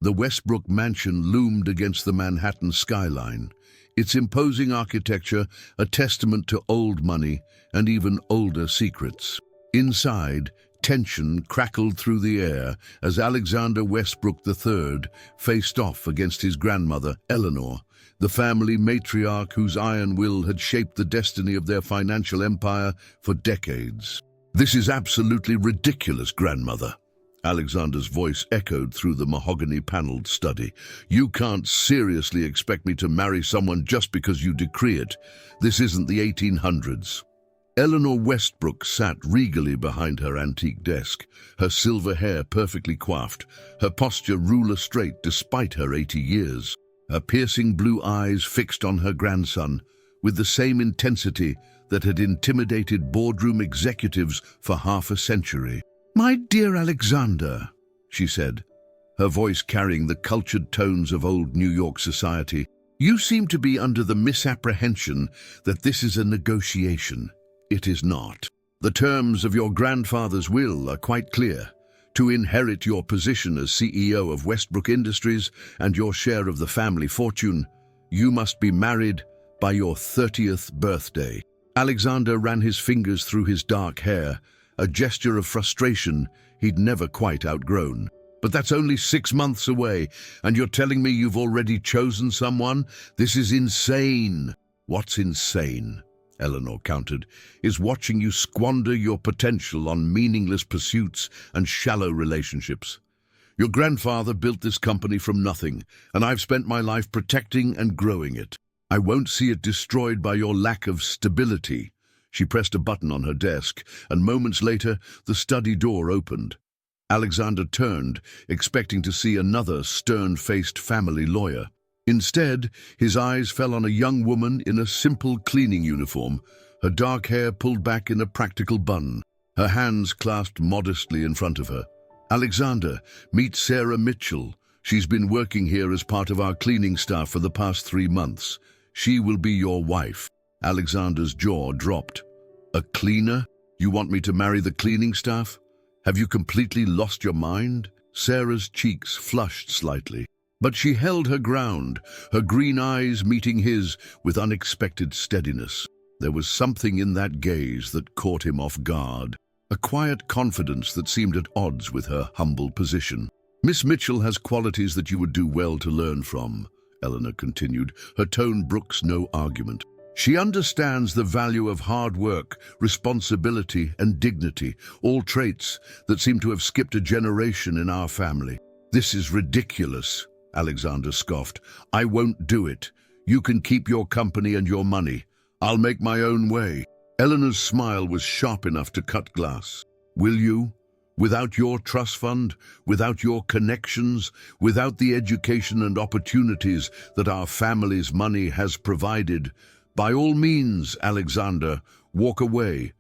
The Westbrook mansion loomed against the Manhattan skyline, its imposing architecture a testament to old money and even older secrets. Inside, tension crackled through the air as Alexander Westbrook III faced off against his grandmother, Eleanor, the family matriarch whose iron will had shaped the destiny of their financial empire for decades. "This is absolutely ridiculous, grandmother." Alexander's voice echoed through the mahogany-paneled study. "You can't seriously expect me to marry someone just because you decree it. This isn't the 1800s. Eleanor Westbrook sat regally behind her antique desk, her silver hair perfectly coiffed, her posture ruler straight despite her 80 years, her piercing blue eyes fixed on her grandson with the same intensity that had intimidated boardroom executives for half a century. "My dear Alexander," she said, her voice carrying the cultured tones of old New York society, "you seem to be under the misapprehension that this is a negotiation. It is not. The terms of your grandfather's will are quite clear. To inherit your position as CEO of Westbrook Industries and your share of the family fortune, you must be married by your 30th birthday." Alexander ran his fingers through his dark hair, a gesture of frustration he'd never quite outgrown. "But that's only 6 months away, and you're telling me you've already chosen someone? This is insane." "What's insane," Eleanor countered, "is watching you squander your potential on meaningless pursuits and shallow relationships. Your grandfather built this company from nothing, and I've spent my life protecting and growing it. I won't see it destroyed by your lack of stability." She pressed a button on her desk, and moments later, the study door opened. Alexander turned, expecting to see another stern-faced family lawyer. Instead, his eyes fell on a young woman in a simple cleaning uniform, her dark hair pulled back in a practical bun, her hands clasped modestly in front of her. "Alexander, meet Sarah Mitchell. She's been working here as part of our cleaning staff for the past 3 months. She will be your wife." Alexander's jaw dropped. "A cleaner? You want me to marry the cleaning staff? Have you completely lost your mind?" Sarah's cheeks flushed slightly, but she held her ground, her green eyes meeting his with unexpected steadiness. There was something in that gaze that caught him off guard, a quiet confidence that seemed at odds with her humble position. "Miss Mitchell has qualities that you would do well to learn from," Eleanor continued, her tone brooks no argument. "She understands the value of hard work, responsibility, and dignity, all traits that seem to have skipped a generation in our family." "This is ridiculous," Alexander scoffed. "I won't do it. You can keep your company and your money. I'll make my own way." Eleanor's smile was sharp enough to cut glass. "Will you? Without your trust fund, without your connections, without the education and opportunities that our family's money has provided? By all means, Alexander, walk away.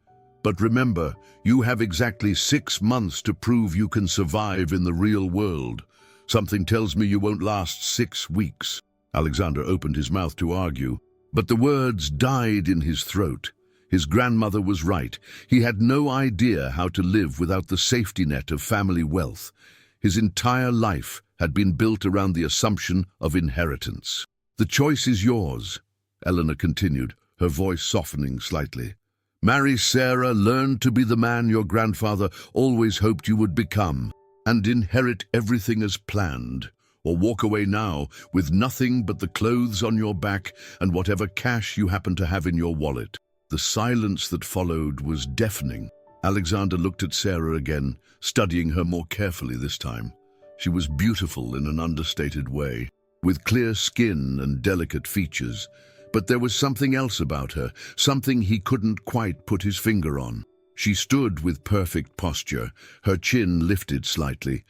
But remember, you have exactly 6 months to prove you can survive in the real world. Something tells me you won't last 6 weeks." Alexander opened his mouth to argue, but the words died in his throat. His grandmother was right. He had no idea how to live without the safety net of family wealth. His entire life had been built around the assumption of inheritance. "The choice is yours," Eleanor continued, her voice softening slightly. "Marry Sarah, learn to be the man your grandfather always hoped you would become, and inherit everything as planned. Or walk away now with nothing but the clothes on your back and whatever cash you happen to have in your wallet." The silence that followed was deafening. Alexander looked at Sarah again, studying her more carefully this time. She was beautiful in an understated way, with clear skin and delicate features. But there was something else about her, something he couldn't quite put his finger on. She stood with perfect posture, her chin lifted slightly,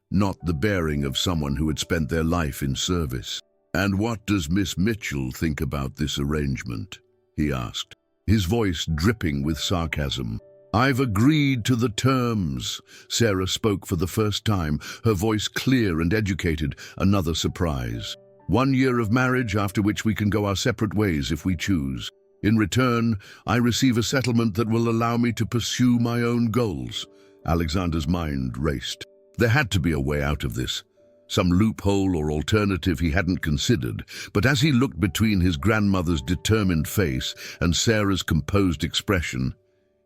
not the bearing of someone who had spent their life in service. "And what does Miss Mitchell think about this arrangement?" he asked, his voice dripping with sarcasm. "I've agreed to the terms." Sarah spoke for the first time, her voice clear and educated, another surprise. 1 year of marriage, after which we can go our separate ways if we choose. In return, I receive a settlement that will allow me to pursue my own goals." Alexander's mind raced. There had to be a way out of this. some loophole or alternative he hadn't considered, but as he looked between his grandmother's determined face and Sarah's composed expression,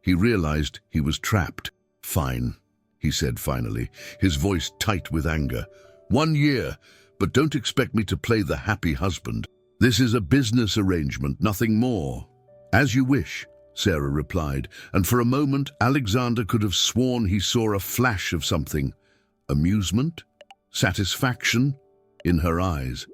he realized he was trapped. "Fine," he said finally, his voice tight with anger. "1 year, but don't expect me to play the happy husband. This is a business arrangement, nothing more." "As you wish," Sarah replied, and for a moment Alexander could have sworn he saw a flash of something. Amusement? Satisfaction? In her eyes.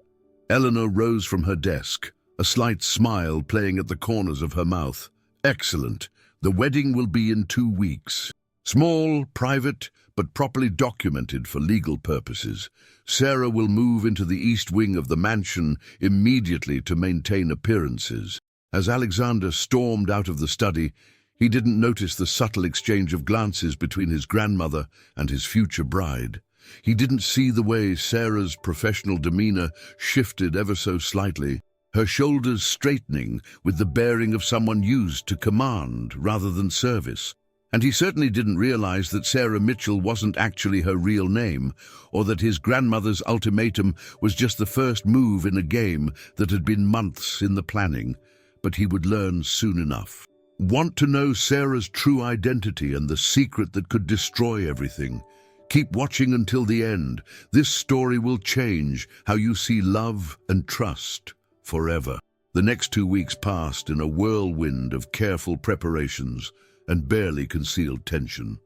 Eleanor rose from her desk, a slight smile playing at the corners of her mouth. "Excellent. The wedding will be in 2 weeks. Small, private, but properly documented for legal purposes. Sarah will move into the east wing of the mansion immediately to maintain appearances." As Alexander stormed out of the study, he didn't notice the subtle exchange of glances between his grandmother and his future bride. He didn't see the way Sarah's professional demeanor shifted ever so slightly, her shoulders straightening with the bearing of someone used to command rather than service. And he certainly didn't realize that Sarah Mitchell wasn't actually her real name, or that his grandmother's ultimatum was just the first move in a game that had been months in the planning. But he would learn soon enough. Want to know Sarah's true identity and the secret that could destroy everything? Keep watching until the end. This story will change how you see love and trust forever. The next 2 weeks passed in a whirlwind of careful preparations and barely concealed tension.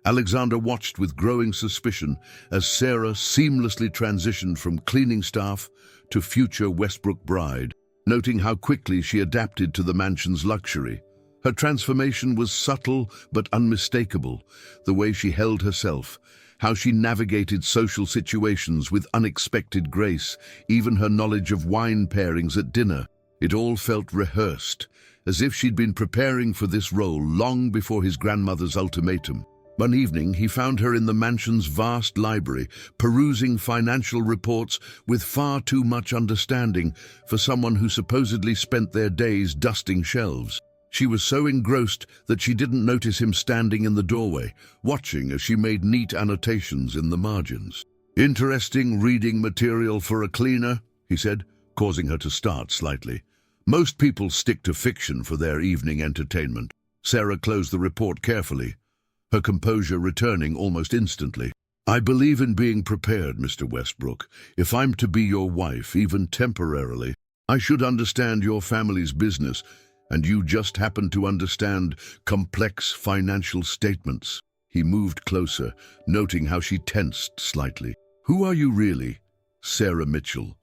Alexander watched with growing suspicion as Sarah seamlessly transitioned from cleaning staff to future Westbrook bride, noting how quickly she adapted to the mansion's luxury. Her transformation was subtle but unmistakable, the way she held herself, how she navigated social situations with unexpected grace, even her knowledge of wine pairings at dinner. It all felt rehearsed, as if she'd been preparing for this role long before his grandmother's ultimatum. One evening, he found her in the mansion's vast library, perusing financial reports with far too much understanding for someone who supposedly spent their days dusting shelves. She was so engrossed that she didn't notice him standing in the doorway, watching as she made neat annotations in the margins. "Interesting reading material for a cleaner," he said, causing her to start slightly. "Most people stick to fiction for their evening entertainment." Sarah closed the report carefully, her composure returning almost instantly. "I believe in being prepared, Mr. Westbrook. If I'm to be your wife, even temporarily, I should understand your family's business, and you just happen to understand complex financial statements." He moved closer, noting how she tensed slightly. "Who are you really?" "Sarah Mitchell,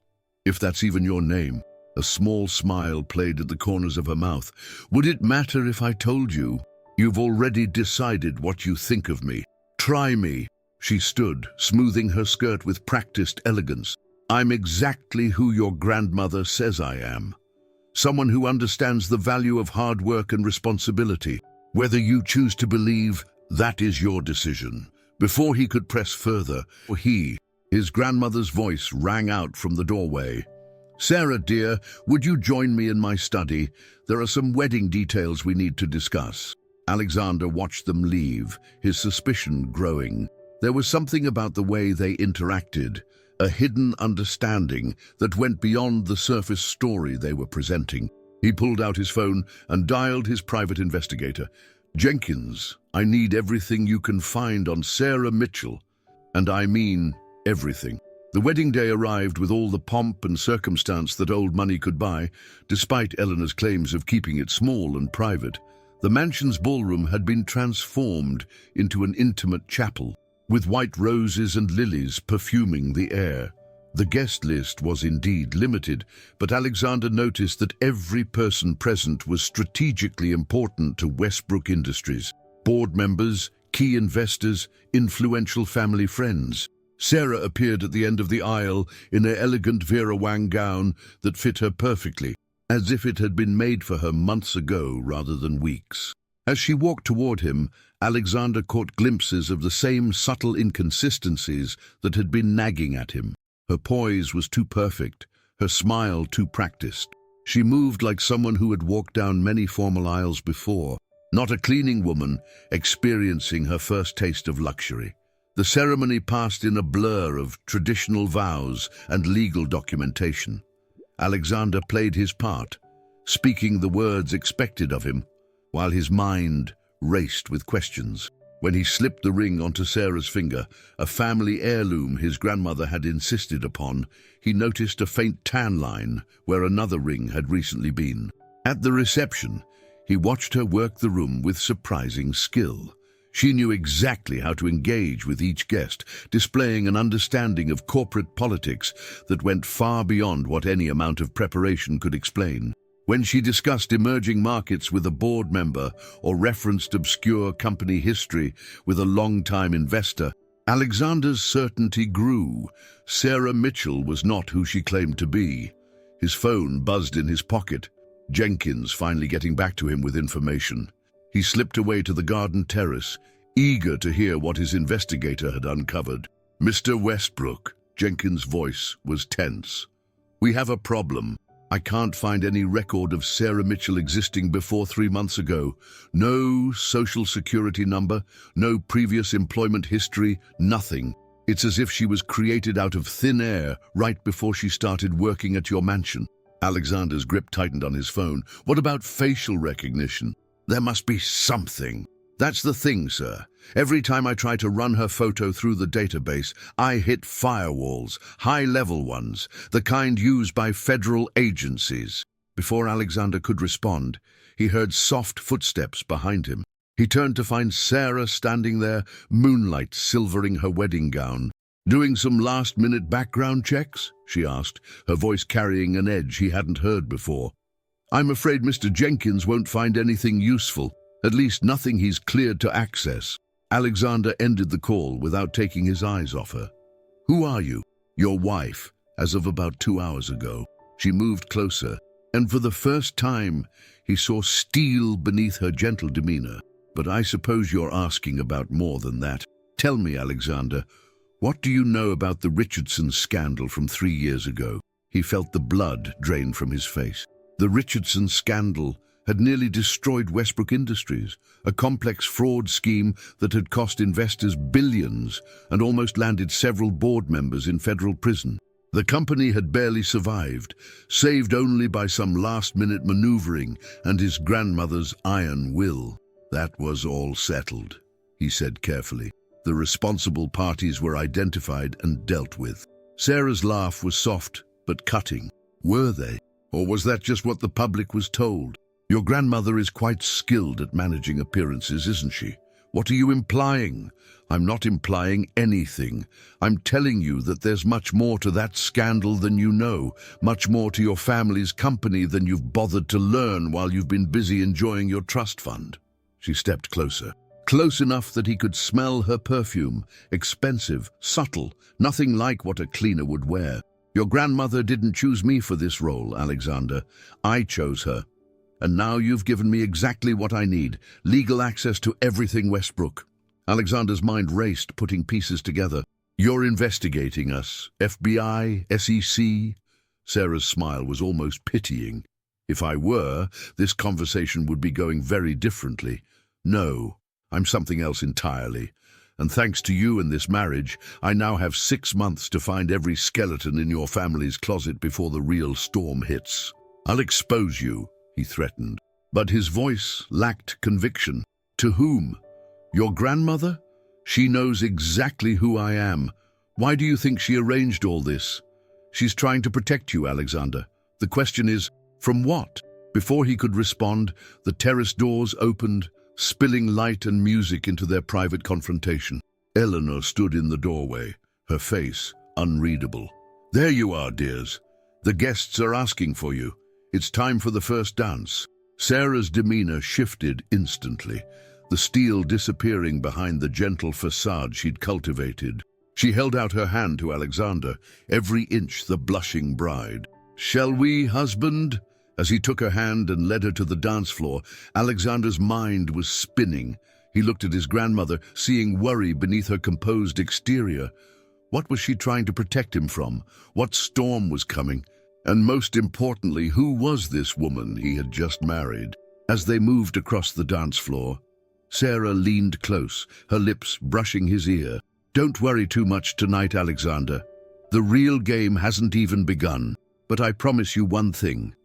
if that's even your name." A small smile played at the corners of her mouth. "Would it matter if I told you? You've already decided what you think of me. Try me." She stood, smoothing her skirt with practiced elegance. "I'm exactly who your grandmother says I am. Someone who understands the value of hard work and responsibility. Whether you choose to believe, that is your decision." Before he could press further, his grandmother's voice rang out from the doorway. "Sarah, dear, would you join me in my study? There are some wedding details we need to discuss." Alexander watched them leave, his suspicion growing. There was something about the way they interacted, a hidden understanding that went beyond the surface story they were presenting. He pulled out his phone and dialed his private investigator. "Jenkins, I need everything you can find on Sarah Mitchell, and I mean everything." The wedding day arrived with all the pomp and circumstance that old money could buy, despite Eleanor's claims of keeping it small and private. The mansion's ballroom had been transformed into an intimate chapel, with white roses and lilies perfuming the air. The guest list was indeed limited, but Alexander noticed that every person present was strategically important to Westbrook Industries. Board members, key investors, influential family friends. Sarah appeared at the end of the aisle in an elegant Vera Wang gown that fit her perfectly, as if it had been made for her months ago rather than weeks. As she walked toward him, Alexander caught glimpses of the same subtle inconsistencies that had been nagging at him. Her poise was too perfect, her smile too practiced. She moved like someone who had walked down many formal aisles before, not a cleaning woman experiencing her first taste of luxury. The ceremony passed in a blur of traditional vows and legal documentation. Alexander played his part, speaking the words expected of him, while his mind raced with questions. When he slipped the ring onto Sarah's finger, a family heirloom his grandmother had insisted upon, he noticed a faint tan line where another ring had recently been. At the reception, he watched her work the room with surprising skill. She knew exactly how to engage with each guest, displaying an understanding of corporate politics that went far beyond what any amount of preparation could explain. When she discussed emerging markets with a board member or referenced obscure company history with a long-time investor, Alexander's certainty grew. Sarah Mitchell was not who she claimed to be. His phone buzzed in his pocket, Jenkins finally getting back to him with information. He slipped away to the garden terrace, eager to hear what his investigator had uncovered. "Mr. Westbrook," Jenkins' voice was tense. "We have a problem. I can't find any record of Sarah Mitchell existing before 3 months ago. No social security number, no previous employment history, nothing. It's as if she was created out of thin air right before she started working at your mansion." Alexander's grip tightened on his phone. "What about facial recognition? There must be something." "That's the thing, sir. Every time I try to run her photo through the database, I hit firewalls, high-level ones, the kind used by federal agencies." Before Alexander could respond, he heard soft footsteps behind him. He turned to find Sarah standing there, moonlight silvering her wedding gown. "Doing some last-minute background checks?" she asked, her voice carrying an edge he hadn't heard before. "I'm afraid Mr. Jenkins won't find anything useful, at least nothing he's cleared to access." Alexander ended the call without taking his eyes off her. "Who are you?" "Your wife, as of about 2 hours ago." She moved closer, and for the first time, he saw steel beneath her gentle demeanor. "But I suppose you're asking about more than that. Tell me, Alexander, what do you know about the Richardson scandal from 3 years ago?" He felt the blood drain from his face. The Richardson scandal had nearly destroyed Westbrook Industries, a complex fraud scheme that had cost investors billions and almost landed several board members in federal prison. The company had barely survived, saved only by some last-minute maneuvering and his grandmother's iron will. "That was all settled," he said carefully. "The responsible parties were identified and dealt with." Sarah's laugh was soft but cutting. "Were they? Or was that just what the public was told? Your grandmother is quite skilled at managing appearances, isn't she? What are you implying?" "I'm not implying anything. I'm telling you that there's much more to that scandal than you know, much more to your family's company than you've bothered to learn while you've been busy enjoying your trust fund." She stepped closer, close enough that he could smell her perfume, expensive, subtle, nothing like what a cleaner would wear. "Your grandmother didn't choose me for this role, Alexander. I chose her. And now you've given me exactly what I need, legal access to everything Westbrook." Alexander's mind raced, putting pieces together. "You're investigating us, FBI, SEC?" Sarah's smile was almost pitying. "If I were, this conversation would be going very differently. No, I'm something else entirely. And thanks to you and this marriage, I now have 6 months to find every skeleton in your family's closet before the real storm hits. I'll expose you," he threatened. But his voice lacked conviction. "To whom? Your grandmother? She knows exactly who I am. Why do you think she arranged all this?" "She's trying to protect you, Alexander. The question is, from what?" Before he could respond, the terrace doors opened, spilling light and music into their private confrontation. Eleanor stood in the doorway, her face unreadable. "There you are, dears. The guests are asking for you. It's time for the first dance." Sarah's demeanor shifted instantly, the steel disappearing behind the gentle facade she'd cultivated. She held out her hand to Alexander, every inch the blushing bride. "Shall we, husband?" As he took her hand and led her to the dance floor, Alexander's mind was spinning. He looked at his grandmother, seeing worry beneath her composed exterior. What was she trying to protect him from? What storm was coming? And most importantly, who was this woman he had just married? As they moved across the dance floor, Sarah leaned close, her lips brushing his ear. Don't worry too much tonight, Alexander. The real game hasn't even begun. But I promise you one thing.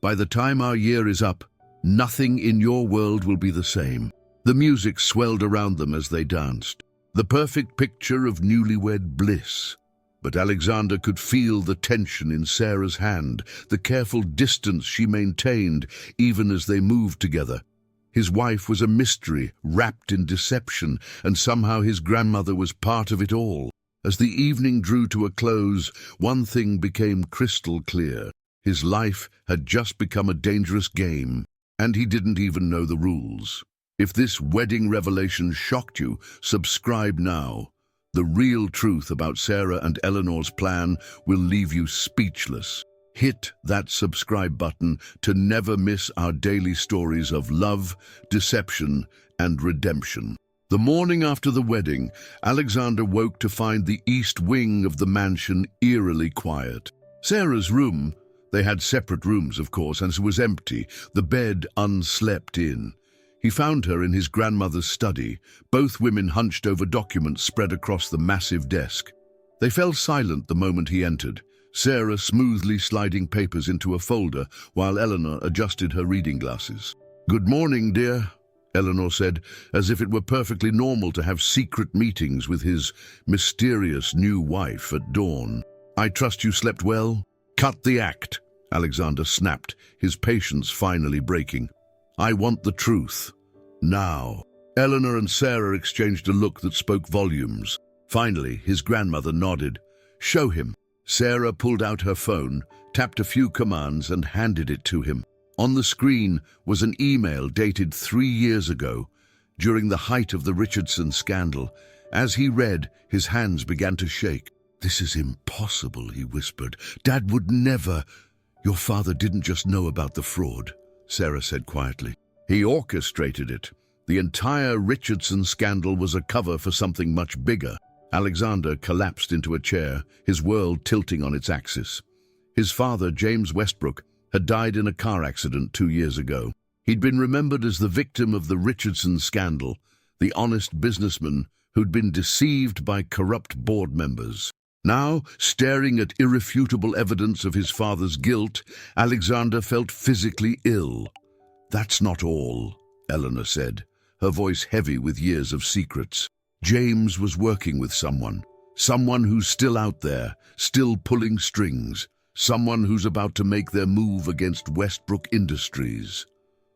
By the time our year is up, nothing in your world will be the same. The music swelled around them as they danced. The perfect picture of newlywed bliss. But Alexander could feel the tension in Sarah's hand, the careful distance she maintained even as they moved together. His wife was a mystery, wrapped in deception, and somehow his grandmother was part of it all. As the evening drew to a close, one thing became crystal clear. His life had just become a dangerous game, and he didn't even know the rules. If this wedding revelation shocked you, subscribe now. The real truth about Sarah and Eleanor's plan will leave you speechless. Hit that subscribe button to never miss our daily stories of love, deception, and redemption. The morning after the wedding, Alexander woke to find the east wing of the mansion eerily quiet. Sarah's room, they had separate rooms of course, and it was empty, the bed unslept in. He found her in his grandmother's study, both women hunched over documents spread across the massive desk. They fell silent the moment he entered, Sarah smoothly sliding papers into a folder while Eleanor adjusted her reading glasses. "Good morning, dear," Eleanor said, as if it were perfectly normal to have secret meetings with his mysterious new wife at dawn. "I trust you slept well?" "Cut the act," Alexander snapped, his patience finally breaking. "I want the truth. Now." Eleanor and Sarah exchanged a look that spoke volumes. Finally, his grandmother nodded. "Show him." Sarah pulled out her phone, tapped a few commands, and handed it to him. On the screen was an email dated 3 years ago, during the height of the Richardson scandal. As he read, his hands began to shake. "This is impossible," he whispered. "Dad would never—" "Your father didn't just know about the fraud," Sarah said quietly. "He orchestrated it. The entire Richardson scandal was a cover for something much bigger." Alexander collapsed into a chair, his world tilting on its axis. His father, James Westbrook, had died in a car accident 2 years ago. He'd been remembered as the victim of the Richardson scandal, the honest businessman who'd been deceived by corrupt board members. Now, staring at irrefutable evidence of his father's guilt, Alexander felt physically ill. "That's not all," Eleanor said, her voice heavy with years of secrets. "James was working with someone who's still out there, still pulling strings, someone who's about to make their move against Westbrook Industries."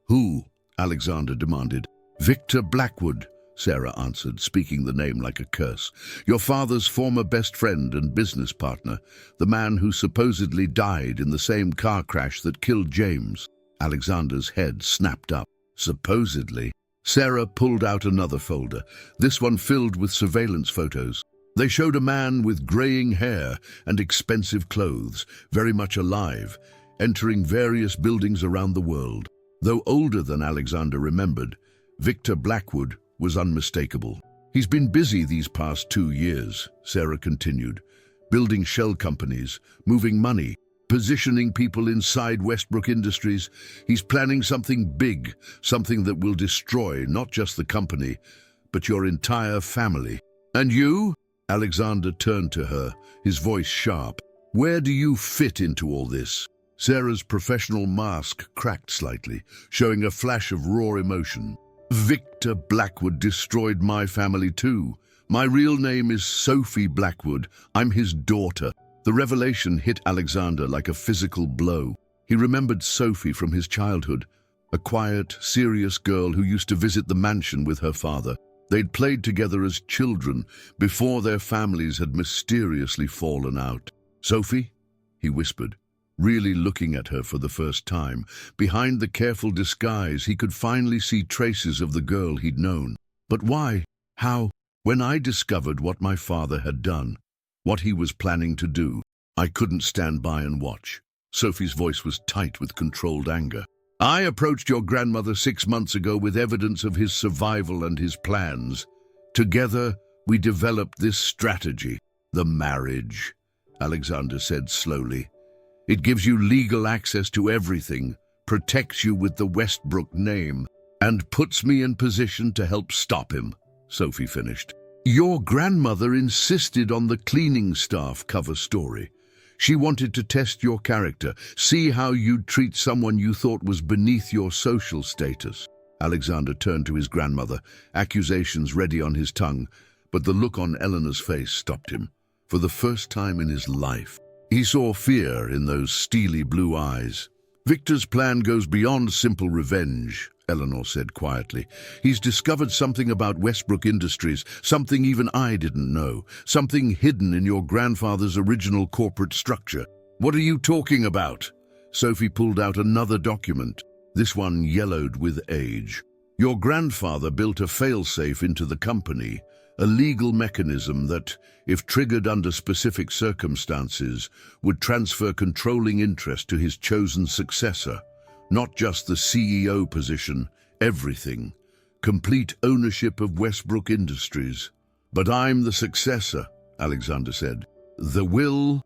"Who?" Alexander demanded. "Victor Blackwood," Sarah answered, speaking the name like a curse. "Your father's former best friend and business partner, the man who supposedly died in the same car crash that killed James." Alexander's head snapped up. "Supposedly?" Sarah pulled out another folder, this one filled with surveillance photos. They showed a man with graying hair and expensive clothes, very much alive, entering various buildings around the world. Though older than Alexander remembered, Victor Blackwood was unmistakable. "He's been busy these past 2 years, Sarah continued, building shell companies, moving money, positioning people inside Westbrook Industries. He's planning something big, something that will destroy not just the company, but your entire family." "And you?" Alexander turned to her, his voice sharp. "Where do you fit into all this?" Sarah's professional mask cracked slightly, showing a flash of raw emotion. "Victor Blackwood destroyed my family too. My real name is Sophie Blackwood. I'm his daughter." The revelation hit Alexander like a physical blow. He remembered Sophie from his childhood, a quiet, serious girl who used to visit the mansion with her father. They'd played together as children before their families had mysteriously fallen out. "Sophie?" he whispered, really looking at her for the first time. Behind the careful disguise, he could finally see traces of the girl he'd known. "But why? How?" "When I discovered what my father had done, what he was planning to do, I couldn't stand by and watch." Sophie's voice was tight with controlled anger. "I approached your grandmother 6 months ago with evidence of his survival and his plans. Together, we developed this strategy. The marriage," Alexander said slowly. "It gives you legal access to everything, protects you with the Westbrook name, and puts me in position to help stop him," Sophie finished. Your grandmother insisted on the cleaning staff cover story. She wanted to test your character, see how you'd treat someone you thought was beneath your social status. Alexander turned to his grandmother, accusations ready on his tongue, but the look on Eleanor's face stopped him. For the first time in his life, he saw fear in those steely blue eyes. Victor's plan goes beyond simple revenge, Eleanor said quietly. He's discovered something about Westbrook Industries, something even I didn't know, something hidden in your grandfather's original corporate structure. What are you talking about? Sophie pulled out another document, this one yellowed with age. Your grandfather built a failsafe into the company, a legal mechanism that, if triggered under specific circumstances, would transfer controlling interest to his chosen successor. Not just the CEO position, everything. Complete ownership of Westbrook Industries. But I'm the successor, Alexander said. The will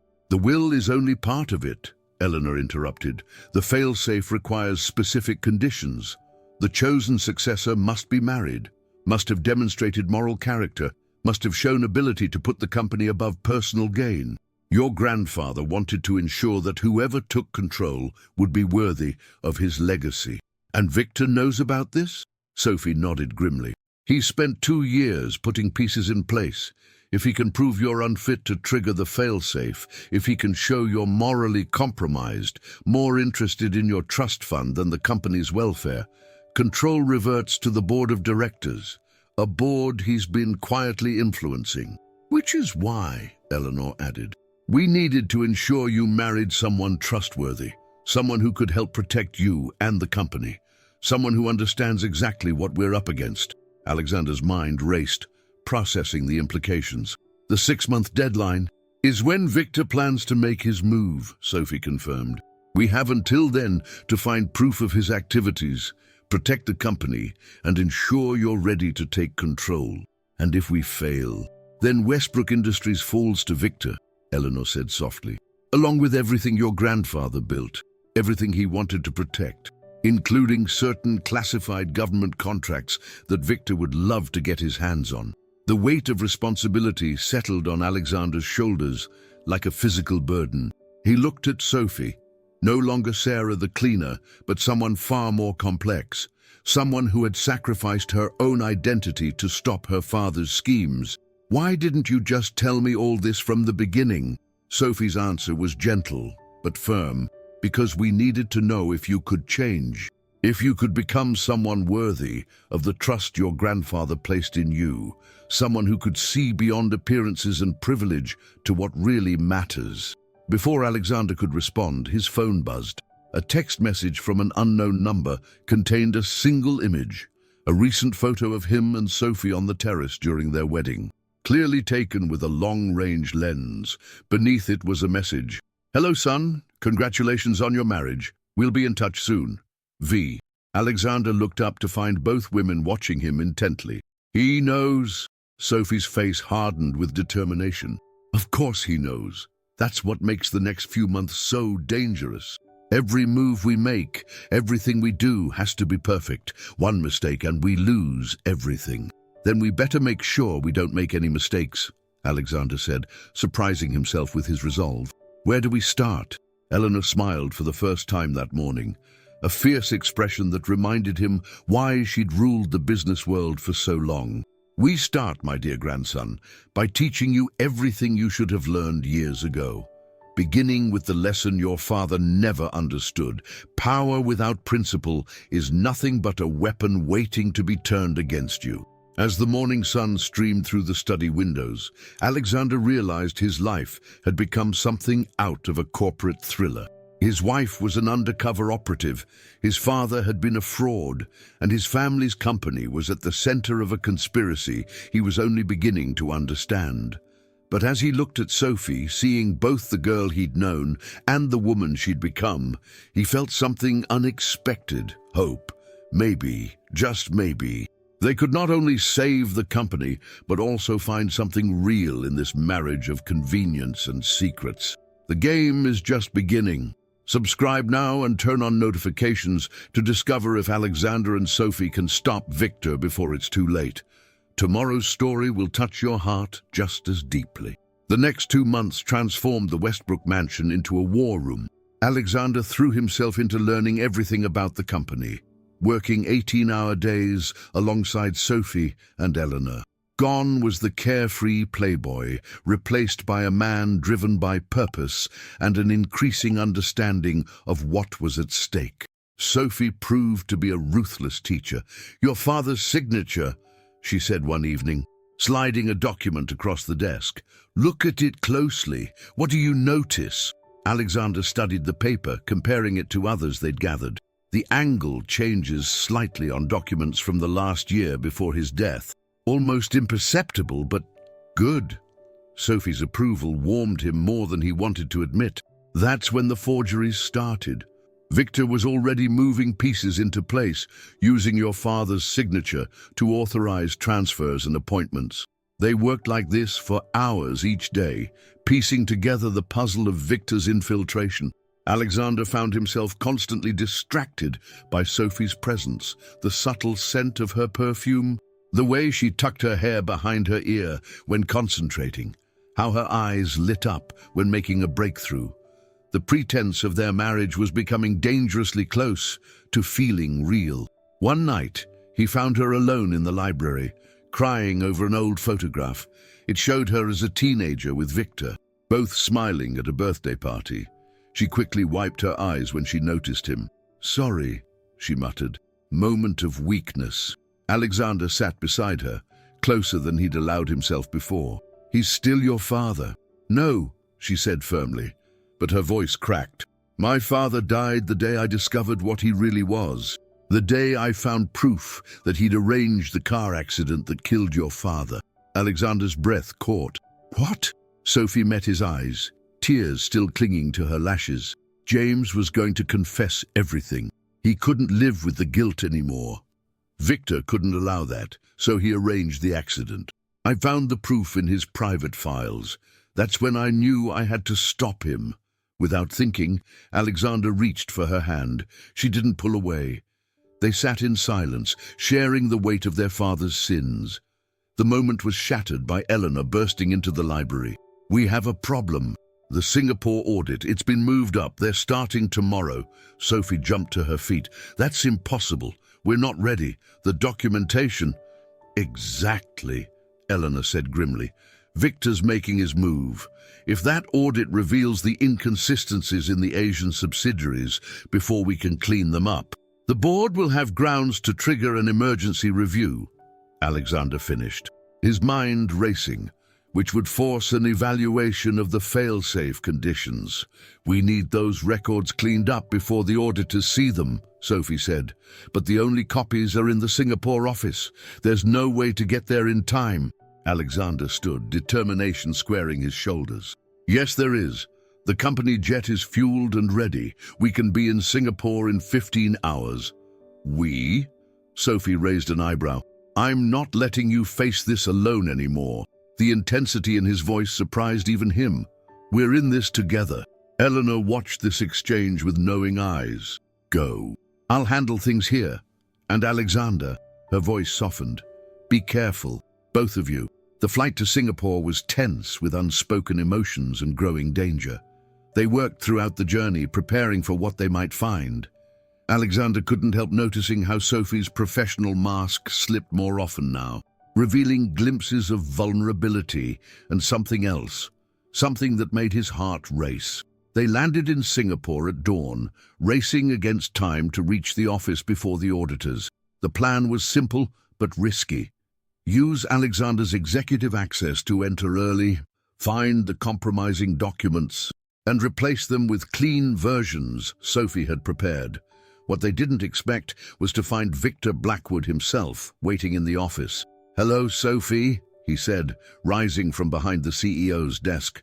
is only part of it, Eleanor interrupted. The failsafe requires specific conditions. The chosen successor must be married, must have demonstrated moral character, must have shown ability to put the company above personal gain. Your grandfather wanted to ensure that whoever took control would be worthy of his legacy. And Victor knows about this? Sophie nodded grimly. He's spent 2 years putting pieces in place. If he can prove you're unfit to trigger the failsafe, if he can show you're morally compromised, more interested in your trust fund than the company's welfare, control reverts to the board of directors, a board he's been quietly influencing. Which is why, Eleanor added, we needed to ensure you married someone trustworthy, someone who could help protect you and the company, someone who understands exactly what we're up against. Alexander's mind raced, processing the implications. The 6-month deadline is when Victor plans to make his move, Sophie confirmed. We have until then to find proof of his activities, protect the company, and ensure you're ready to take control. And if we fail, then Westbrook Industries falls to Victor, Eleanor said softly, along with everything your grandfather built, everything he wanted to protect, including certain classified government contracts that Victor would love to get his hands on. The weight of responsibility settled on Alexander's shoulders like a physical burden. He looked at Sophie, no longer Sarah the cleaner, but someone far more complex, someone who had sacrificed her own identity to stop her father's schemes. Why didn't you just tell me all this from the beginning? Sophie's answer was gentle, but firm. Because we needed to know if you could change, if you could become someone worthy of the trust your grandfather placed in you, someone who could see beyond appearances and privilege to what really matters. Before Alexander could respond, his phone buzzed. A text message from an unknown number contained a single image, a recent photo of him and Sophie on the terrace during their wedding, clearly taken with a long-range lens. Beneath it was a message. Hello, son. Congratulations on your marriage. We'll be in touch soon. V. Alexander looked up to find both women watching him intently. He knows. Sophie's face hardened with determination. Of course he knows. That's what makes the next few months so dangerous. Every move we make, everything we do has to be perfect. One mistake and we lose everything. Then we better make sure we don't make any mistakes, Alexander said, surprising himself with his resolve. Where do we start? Eleanor smiled for the first time that morning, a fierce expression that reminded him why she'd ruled the business world for so long. We start, my dear grandson, by teaching you everything you should have learned years ago, beginning with the lesson your father never understood. Power without principle is nothing but a weapon waiting to be turned against you. As the morning sun streamed through the study windows, Alexander realized his life had become something out of a corporate thriller. His wife was an undercover operative, his father had been a fraud, and his family's company was at the center of a conspiracy he was only beginning to understand. But as he looked at Sophie, seeing both the girl he'd known and the woman she'd become, he felt something unexpected, hope. Maybe, just maybe, they could not only save the company, but also find something real in this marriage of convenience and secrets. The game is just beginning. Subscribe now and turn on notifications to discover if Alexander and Sophie can stop Victor before it's too late. Tomorrow's story will touch your heart just as deeply. The next 2 months transformed the Westbrook mansion into a war room. Alexander threw himself into learning everything about the company, working 18-hour days alongside Sophie and Eleanor. Gone was the carefree playboy, replaced by a man driven by purpose and an increasing understanding of what was at stake. Sophie proved to be a ruthless teacher. "Your father's signature," she said one evening, sliding a document across the desk. "Look at it closely. What do you notice?" Alexander studied the paper, comparing it to others they'd gathered. The angle changes slightly on documents from the last year before his death. Almost imperceptible, but good. Sophie's approval warmed him more than he wanted to admit. That's when the forgeries started. Victor was already moving pieces into place, using your father's signature to authorize transfers and appointments. They worked like this for hours each day, piecing together the puzzle of Victor's infiltration. Alexander found himself constantly distracted by Sophie's presence, the subtle scent of her perfume, the way she tucked her hair behind her ear when concentrating, how her eyes lit up when making a breakthrough. The pretense of their marriage was becoming dangerously close to feeling real. One night, he found her alone in the library, crying over an old photograph. It showed her as a teenager with Victor, both smiling at a birthday party. She quickly wiped her eyes when she noticed him. "Sorry," she muttered. Moment of weakness. Alexander sat beside her, closer than he'd allowed himself before. "He's still your father." "No," she said firmly, but her voice cracked. "My father died the day I discovered what he really was. The day I found proof that he'd arranged the car accident that killed your father." Alexander's breath caught. "What?" Sophie met his eyes, tears still clinging to her lashes. James was going to confess everything. He couldn't live with the guilt anymore. Victor couldn't allow that, so he arranged the accident. "I found the proof in his private files. That's when I knew I had to stop him." Without thinking, Alexander reached for her hand. She didn't pull away. They sat in silence, sharing the weight of their father's sins. The moment was shattered by Eleanor bursting into the library. "We have a problem. The Singapore audit, it's been moved up. They're starting tomorrow." Sophie jumped to her feet. "That's impossible. We're not ready. The documentation—" "Exactly," Eleanor said grimly. "Victor's making his move. If that audit reveals the inconsistencies in the Asian subsidiaries before we can clean them up, the board will have grounds to trigger an emergency review," Alexander finished, his mind racing, "which would force an evaluation of the fail-safe conditions. We need those records cleaned up before the auditors see them," Sophie said. "But the only copies are in the Singapore office. There's no way to get there in time." Alexander stood, determination squaring his shoulders. "Yes, there is. The company jet is fueled and ready. We can be in Singapore in 15 hours. "We?" Sophie raised an eyebrow. "I'm not letting you face this alone anymore." The intensity in his voice surprised even him. "We're in this together." Eleanor watched this exchange with knowing eyes. "Go. I'll handle things here. And Alexander," her voice softened, "be careful, both of you." The flight to Singapore was tense with unspoken emotions and growing danger. They worked throughout the journey, preparing for what they might find. Alexander couldn't help noticing how Sophie's professional mask slipped more often now, revealing glimpses of vulnerability and something else, something that made his heart race. They landed in Singapore at dawn, racing against time to reach the office before the auditors. The plan was simple but risky. Use Alexander's executive access to enter early, find the compromising documents, and replace them with clean versions Sophie had prepared. What they didn't expect was to find Victor Blackwood himself waiting in the office. "Hello, Sophie," he said, rising from behind the CEO's desk.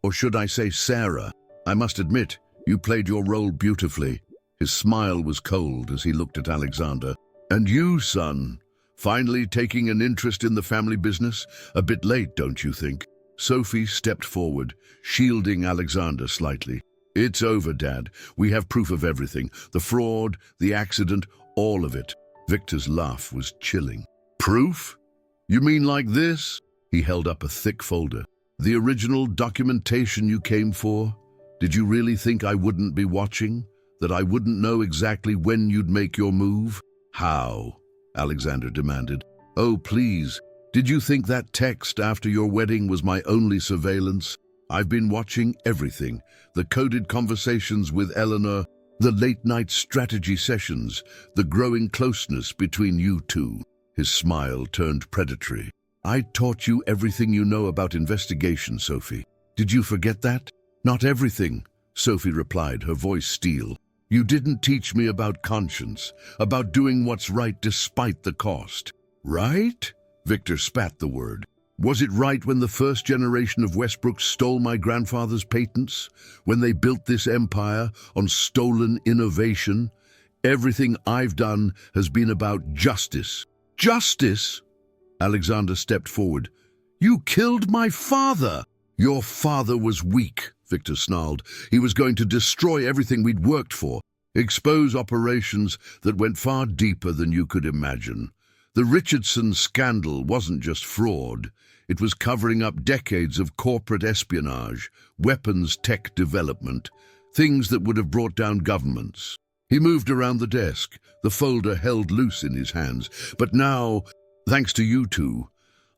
"Or should I say Sarah? I must admit, you played your role beautifully." His smile was cold as he looked at Alexander. "And you, son? Finally taking an interest in the family business? A bit late, don't you think?" Sophie stepped forward, shielding Alexander slightly. "It's over, Dad. We have proof of everything. The fraud, the accident, all of it." Victor's laugh was chilling. "Proof? You mean like this? He held up a thick folder. The original documentation you came for? Did you really think I wouldn't be watching? That I wouldn't know exactly when you'd make your move? How? Alexander demanded. Oh, please. Did you think that text after your wedding was my only surveillance? I've been watching everything. The coded conversations with Eleanor, the late-night strategy sessions, the growing closeness between you two. His smile turned predatory. I taught you everything you know about investigation, Sophie. Did you forget that? Not everything, Sophie replied, her voice steel. You didn't teach me about conscience, about doing what's right despite the cost. Right? Victor spat the word. Was it right when the first generation of Westbrook stole my grandfather's patents? When they built this empire on stolen innovation? Everything I've done has been about justice. Justice? Alexander stepped forward. You killed my father! Your father was weak, Victor snarled. He was going to destroy everything we'd worked for, expose operations that went far deeper than you could imagine. The Richardson scandal wasn't just fraud. It was covering up decades of corporate espionage, weapons tech development, things that would have brought down governments. He moved around the desk, the folder held loose in his hands. But now, thanks to you two,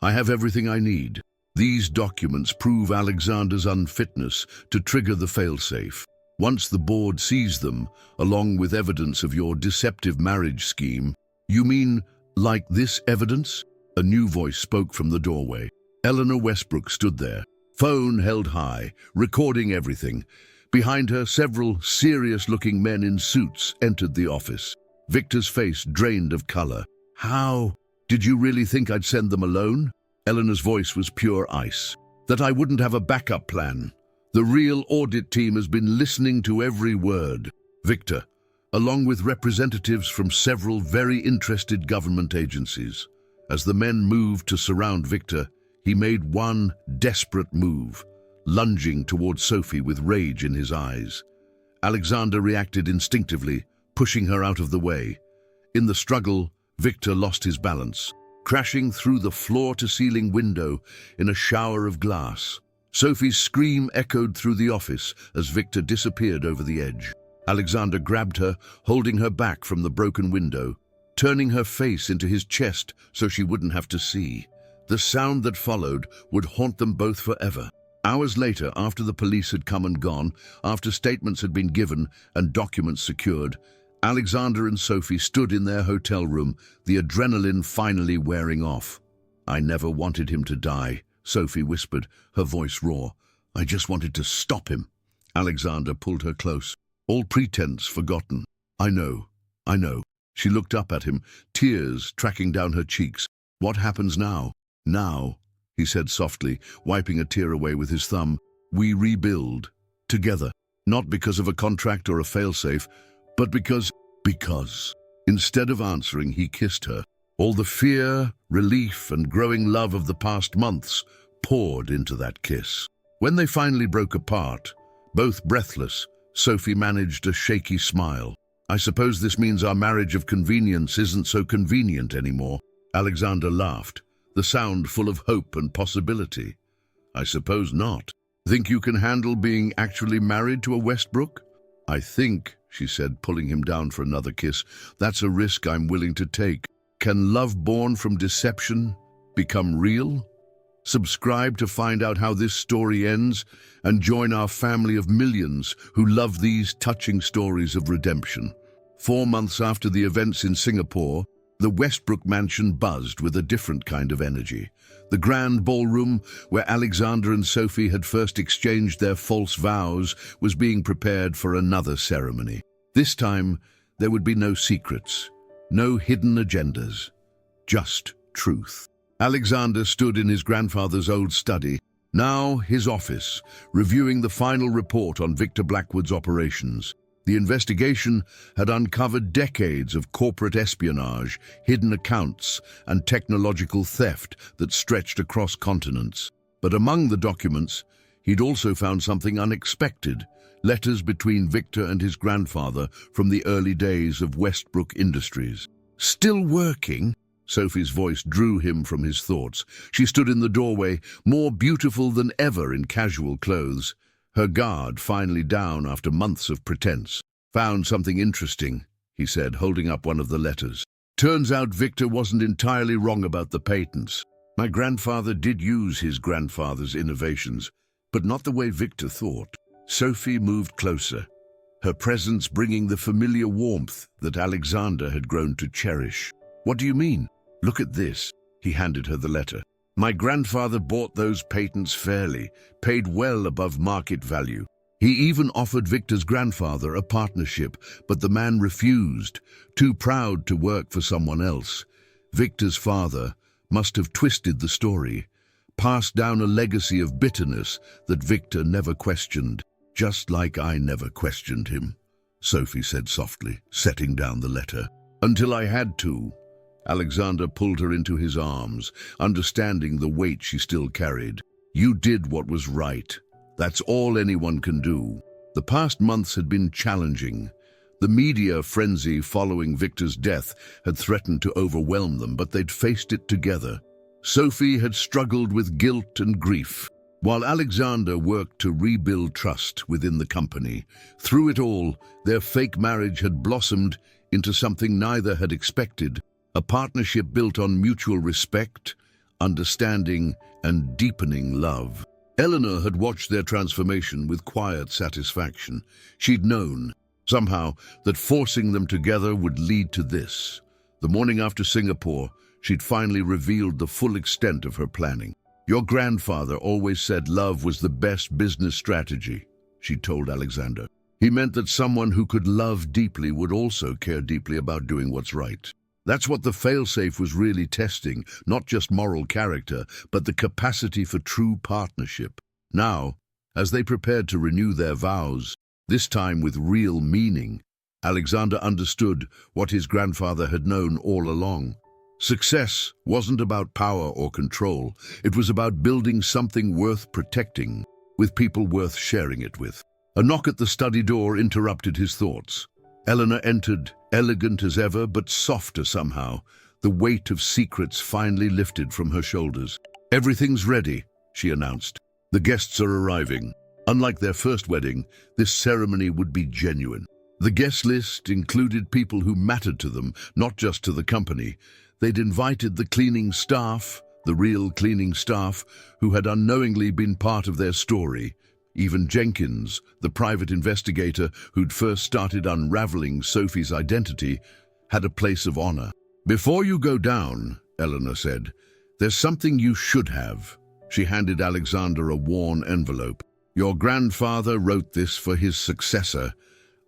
I have everything I need. These documents prove Alexander's unfitness to trigger the failsafe. Once the board sees them, along with evidence of your deceptive marriage scheme. You mean, like this evidence? A new voice spoke from the doorway. Eleanor Westbrook stood there, phone held high, recording everything. Behind her, several serious-looking men in suits entered the office. Victor's face drained of color. How? Did you really think I'd send them alone? Eleanor's voice was pure ice. That I wouldn't have a backup plan. The real audit team has been listening to every word. Victor, along with representatives from several very interested government agencies. As the men moved to surround Victor, he made one desperate move, lunging towards Sophie with rage in his eyes. Alexander reacted instinctively, pushing her out of the way. In the struggle, Victor lost his balance, crashing through the floor-to-ceiling window in a shower of glass. Sophie's scream echoed through the office as Victor disappeared over the edge. Alexander grabbed her, holding her back from the broken window, turning her face into his chest so she wouldn't have to see. The sound that followed would haunt them both forever. Hours later, after the police had come and gone, after statements had been given and documents secured, Alexander and Sophie stood in their hotel room, the adrenaline finally wearing off. I never wanted him to die, Sophie whispered, her voice raw. I just wanted to stop him. Alexander pulled her close. All pretense forgotten. I know. She looked up at him, tears tracking down her cheeks. What happens now? Now, he said softly, wiping a tear away with his thumb, we rebuild. Together. Not because of a contract or a failsafe, but because. Instead of answering, he kissed her. All the fear, relief, and growing love of the past months poured into that kiss. When they finally broke apart, both breathless, Sophie managed a shaky smile. I suppose this means our marriage of convenience isn't so convenient anymore. Alexander laughed, the sound full of hope and possibility. I suppose not. Think you can handle being actually married to a Westbrook? I think, she said, pulling him down for another kiss, that's a risk I'm willing to take. Can love born from deception become real? Subscribe to find out how this story ends and join our family of millions who love these touching stories of redemption. 4 months after the events in Singapore, the Westbrook mansion buzzed with a different kind of energy. The grand ballroom, where Alexander and Sophie had first exchanged their false vows, was being prepared for another ceremony. This time, there would be no secrets, no hidden agendas, just truth. Alexander stood in his grandfather's old study, now his office, reviewing the final report on Victor Blackwood's operations. The investigation had uncovered decades of corporate espionage, hidden accounts, and technological theft that stretched across continents. But among the documents, he'd also found something unexpected: letters between Victor and his grandfather from the early days of Westbrook Industries. Still working? Sophie's voice drew him from his thoughts. She stood in the doorway, more beautiful than ever in casual clothes, her guard finally down after months of pretense. "Found something interesting," he said, holding up one of the letters. "Turns out Victor wasn't entirely wrong about the patents. My grandfather did use his grandfather's innovations, but not the way Victor thought." Sophie moved closer, her presence bringing the familiar warmth that Alexander had grown to cherish. "What do you mean? Look at this." He handed her the letter. "My grandfather bought those patents fairly, paid well above market value. He even offered Victor's grandfather a partnership, but the man refused, too proud to work for someone else. Victor's father must have twisted the story, passed down a legacy of bitterness that Victor never questioned, just like I never questioned him," Sophie said softly, setting down the letter. "Until I had to." Alexander pulled her into his arms, understanding the weight she still carried. "You did what was right. That's all anyone can do." The past months had been challenging. The media frenzy following Victor's death had threatened to overwhelm them, but they'd faced it together. Sophie had struggled with guilt and grief, while Alexander worked to rebuild trust within the company. Through it all, their fake marriage had blossomed into something neither had expected, a partnership built on mutual respect, understanding, and deepening love. Eleanor had watched their transformation with quiet satisfaction. She'd known, somehow, that forcing them together would lead to this. The morning after Singapore, she'd finally revealed the full extent of her planning. "Your grandfather always said love was the best business strategy," she told Alexander. "He meant that someone who could love deeply would also care deeply about doing what's right. That's what the failsafe was really testing, not just moral character, but the capacity for true partnership." Now, as they prepared to renew their vows, this time with real meaning, Alexander understood what his grandfather had known all along. Success wasn't about power or control. It was about building something worth protecting, with people worth sharing it with. A knock at the study door interrupted his thoughts. Eleanor entered, elegant as ever, but softer somehow. The weight of secrets finally lifted from her shoulders. "Everything's ready," she announced. "The guests are arriving." Unlike their first wedding, this ceremony would be genuine. The guest list included people who mattered to them, not just to the company. They'd invited the cleaning staff, the real cleaning staff, who had unknowingly been part of their story. Even Jenkins, the private investigator who'd first started unraveling Sophie's identity, had a place of honor. "Before you go down," Eleanor said, "there's something you should have." She handed Alexander a worn envelope. "Your grandfather wrote this for his successor.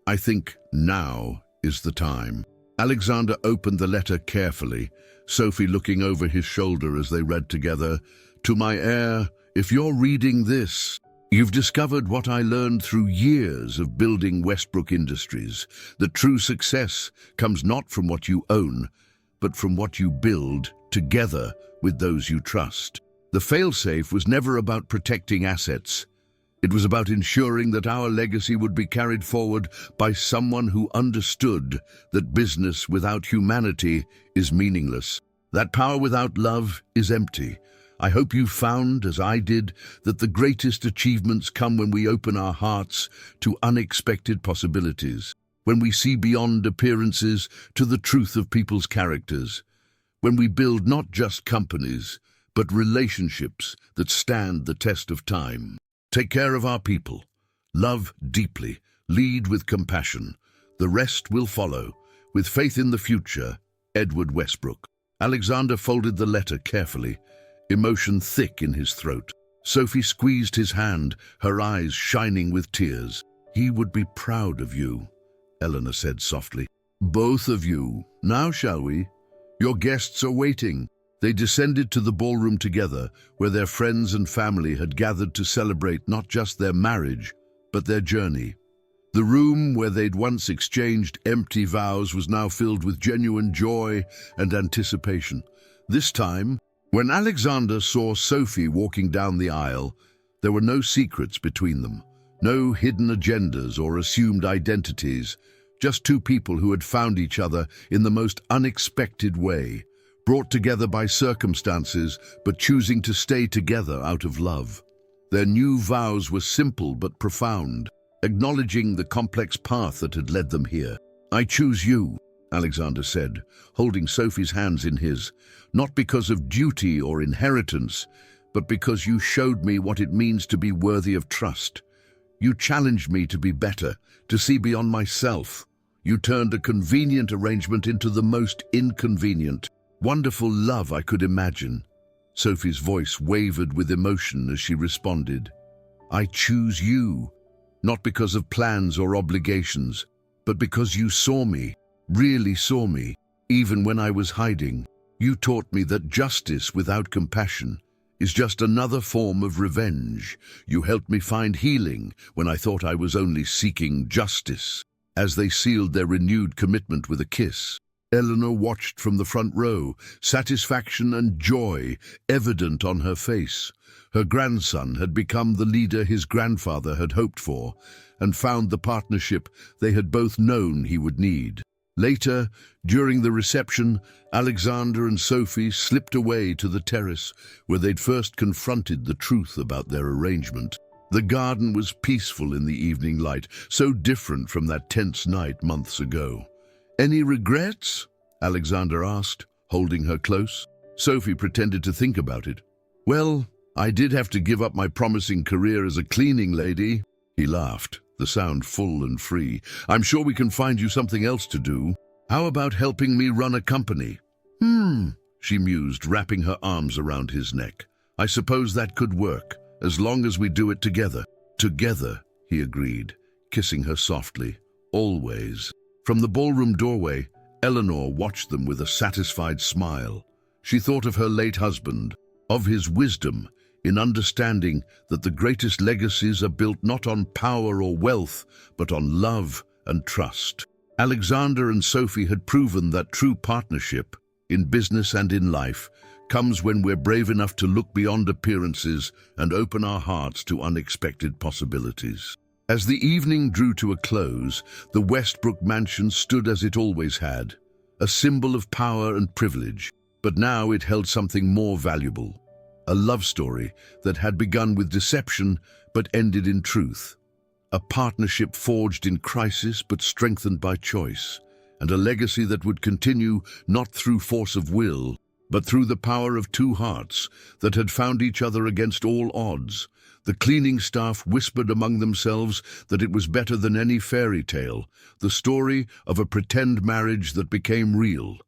I think now is the time." Alexander opened the letter carefully, Sophie looking over his shoulder as they read together. "To my heir, if you're reading this, you've discovered what I learned through years of building Westbrook Industries. That true success comes not from what you own, but from what you build together with those you trust. The failsafe was never about protecting assets. It was about ensuring that our legacy would be carried forward by someone who understood that business without humanity is meaningless. That power without love is empty. I hope you found, as I did, that the greatest achievements come when we open our hearts to unexpected possibilities, when we see beyond appearances to the truth of people's characters, when we build not just companies, but relationships that stand the test of time. Take care of our people. Love deeply. Lead with compassion. The rest will follow. With faith in the future, Edward Westbrook." Alexander folded the letter carefully, emotion thick in his throat. Sophie squeezed his hand, her eyes shining with tears. "He would be proud of you," Eleanor said softly. "Both of you. Now shall we? Your guests are waiting." They descended to the ballroom together, where their friends and family had gathered to celebrate not just their marriage, but their journey. The room where they'd once exchanged empty vows was now filled with genuine joy and anticipation. This time, when Alexander saw Sophie walking down the aisle, there were no secrets between them, no hidden agendas or assumed identities, just two people who had found each other in the most unexpected way, brought together by circumstances, but choosing to stay together out of love. Their new vows were simple but profound, acknowledging the complex path that had led them here. "I choose you," Alexander said, holding Sophie's hands in his, "not because of duty or inheritance, but because you showed me what it means to be worthy of trust. You challenged me to be better, to see beyond myself. You turned a convenient arrangement into the most inconvenient, wonderful love I could imagine." Sophie's voice wavered with emotion as she responded, "I choose you, not because of plans or obligations, but because you saw me, really saw me, even when I was hiding. You taught me that justice without compassion is just another form of revenge. You helped me find healing when I thought I was only seeking justice." As they sealed their renewed commitment with a kiss, Eleanor watched from the front row, satisfaction and joy evident on her face. Her grandson had become the leader his grandfather had hoped for, and found the partnership they had both known he would need. Later, during the reception, Alexander and Sophie slipped away to the terrace where they'd first confronted the truth about their arrangement. The garden was peaceful in the evening light, so different from that tense night months ago. "Any regrets?" Alexander asked, holding her close. Sophie pretended to think about it. "Well, I did have to give up my promising career as a cleaning lady." He laughed, the sound full and free. "I'm sure we can find you something else to do. How about helping me run a company?" She mused, wrapping her arms around his neck. "I suppose that could work, as long as we do it together." "Together," he agreed, kissing her softly. "Always." From the ballroom doorway, Eleanor watched them with a satisfied smile. She thought of her late husband, of his wisdom in understanding that the greatest legacies are built not on power or wealth, but on love and trust. Alexander and Sophie had proven that true partnership, in business and in life, comes when we're brave enough to look beyond appearances and open our hearts to unexpected possibilities. As the evening drew to a close, the Westbrook mansion stood as it always had, a symbol of power and privilege, but now it held something more valuable. A love story that had begun with deception but ended in truth. A partnership forged in crisis but strengthened by choice, and a legacy that would continue not through force of will, but through the power of two hearts that had found each other against all odds. The cleaning staff whispered among themselves that it was better than any fairy tale, the story of a pretend marriage that became real,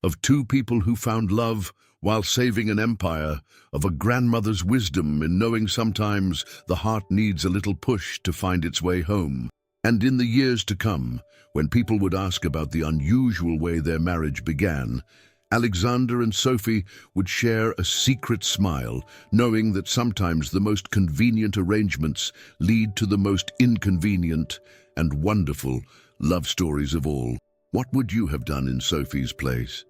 of two people who found love while saving an empire, of a grandmother's wisdom in knowing sometimes the heart needs a little push to find its way home. And in the years to come, when people would ask about the unusual way their marriage began, Alexander and Sophie would share a secret smile, knowing that sometimes the most convenient arrangements lead to the most inconvenient and wonderful love stories of all. What would you have done in Sophie's place?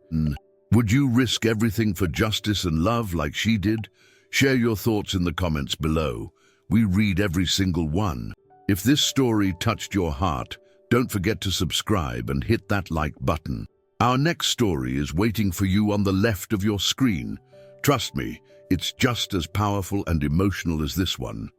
Would you risk everything for justice and love like she did? Share your thoughts in the comments below. We read every single one. If this story touched your heart, don't forget to subscribe and hit that like button. Our next story is waiting for you on the left of your screen. Trust me, it's just as powerful and emotional as this one.